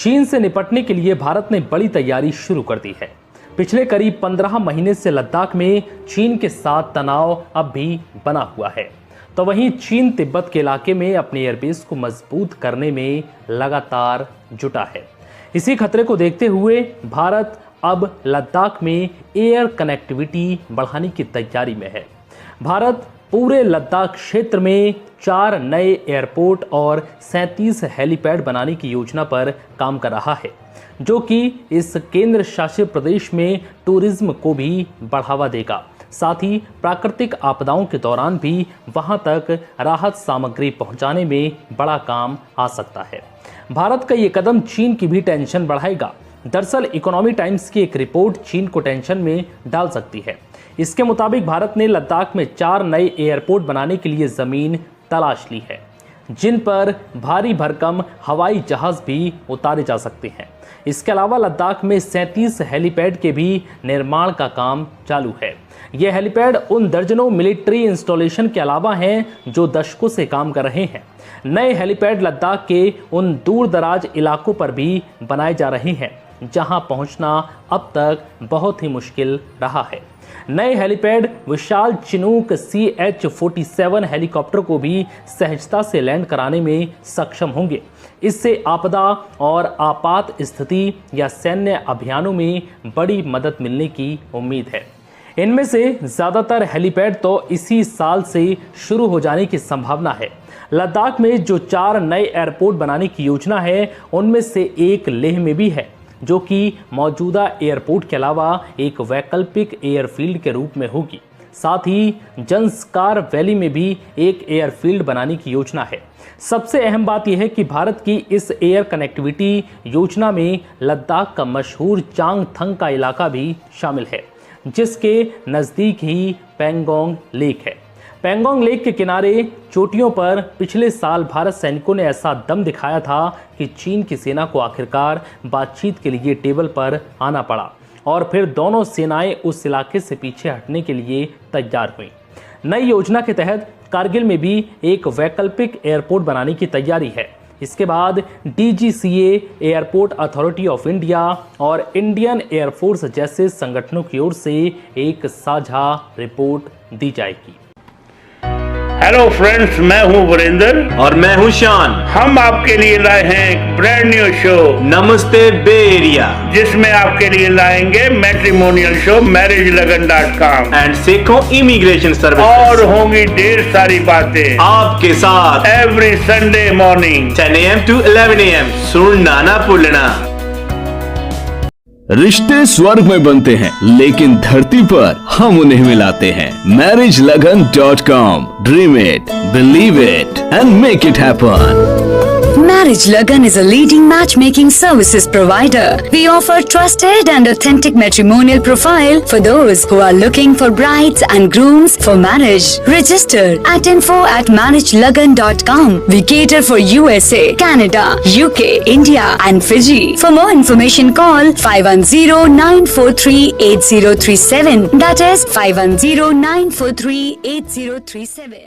चीन से निपटने के लिए भारत ने बड़ी तैयारी शुरू कर दी है। पिछले करीब 15 महीने से लद्दाख में चीन के साथ तनाव अब भी बना हुआ है, तो वहीं चीन तिब्बत के इलाके में अपने एयरबेस को मजबूत करने में लगातार जुटा है। इसी खतरे को देखते हुए भारत अब लद्दाख में एयर कनेक्टिविटी बढ़ाने की तैयारी में है। भारत पूरे लद्दाख क्षेत्र में 4 नए एयरपोर्ट और 37 हेलीपैड बनाने की योजना पर काम कर रहा है, जो कि इस केंद्र शासित प्रदेश में टूरिज्म को भी बढ़ावा देगा। साथ ही प्राकृतिक आपदाओं के दौरान भी वहां तक राहत सामग्री पहुंचाने में बड़ा काम आ सकता है। भारत का ये कदम चीन की भी टेंशन बढ़ाएगा। दरअसल इकोनॉमी टाइम्स की एक रिपोर्ट चीन को टेंशन में डाल सकती है। इसके मुताबिक भारत ने लद्दाख में 4 नए एयरपोर्ट बनाने के लिए जमीन तलाश ली है, जिन पर भारी भरकम हवाई जहाज भी उतारे जा सकते हैं। इसके अलावा लद्दाख में 37 हेलीपैड के भी निर्माण का काम चालू है। यह हेलीपैड उन दर्जनों मिलिट्री इंस्टॉलेशन के अलावा हैं जो दशकों से काम कर रहे हैं। नए हेलीपैड लद्दाख के उन दूर दराज इलाकों पर भी बनाए जा रहे हैं जहां पहुंचना अब तक बहुत ही मुश्किल रहा है। नए हेलीपैड विशाल चिनूक CH-47 हेलीकॉप्टर को भी सहजता से लैंड कराने में सक्षम होंगे। इससे आपदा और आपात स्थिति या सैन्य अभियानों में बड़ी मदद मिलने की उम्मीद है। इनमें से ज़्यादातर हेलीपैड तो इसी साल से शुरू हो जाने की संभावना है। लद्दाख में जो 4 नए एयरपोर्ट बनाने की योजना है, उनमें से एक लेह में भी है, जो कि मौजूदा एयरपोर्ट के अलावा एक वैकल्पिक एयरफील्ड के रूप में होगी। साथ ही जंस्कार वैली में भी एक एयरफील्ड बनाने की योजना है। सबसे अहम बात यह है कि भारत की इस एयर कनेक्टिविटी योजना में लद्दाख का मशहूर चांगथंग का इलाका भी शामिल है, जिसके नज़दीक ही पेंगोंग लेक है। पेंगोंग लेक के किनारे चोटियों पर पिछले साल भारत सैनिकों ने ऐसा दम दिखाया था कि चीन की सेना को आखिरकार बातचीत के लिए टेबल पर आना पड़ा और फिर दोनों सेनाएं उस इलाके से पीछे हटने के लिए तैयार हुई। नई योजना के तहत कारगिल में भी एक वैकल्पिक एयरपोर्ट बनाने की तैयारी है। इसके बाद DGCA, airport authority of India और इंडियन एयरफोर्स जैसे संगठनों की ओर से एक साझा रिपोर्ट दी जाएगी। हेलो फ्रेंड्स, मैं हूं वीरेंद्र और मैं हूं शान। हम आपके लिए लाए हैं एक ब्रांड न्यू शो नमस्ते बे एरिया, जिसमें आपके लिए लाएंगे matrimonial show MarriageLagan.com and Seiko immigration service, और होंगी ढेर सारी बातें आपके साथ every Sunday morning 10 AM to 11 AM। सुनना ना भूलना। रिश्ते स्वर्ग में बनते हैं, लेकिन धरती पर हम उन्हें मिलाते हैं। MarriageLagan.com। Dream it, believe it, and make it happen. Marriage Lagan is a leading matchmaking services provider. We offer trusted and authentic matrimonial profile for those who are looking for brides and grooms for marriage. Register at info@marriagelagan.com. We cater for USA, Canada, UK, India and Fiji. For more information call 510-943-8037. That is 510-943-8037.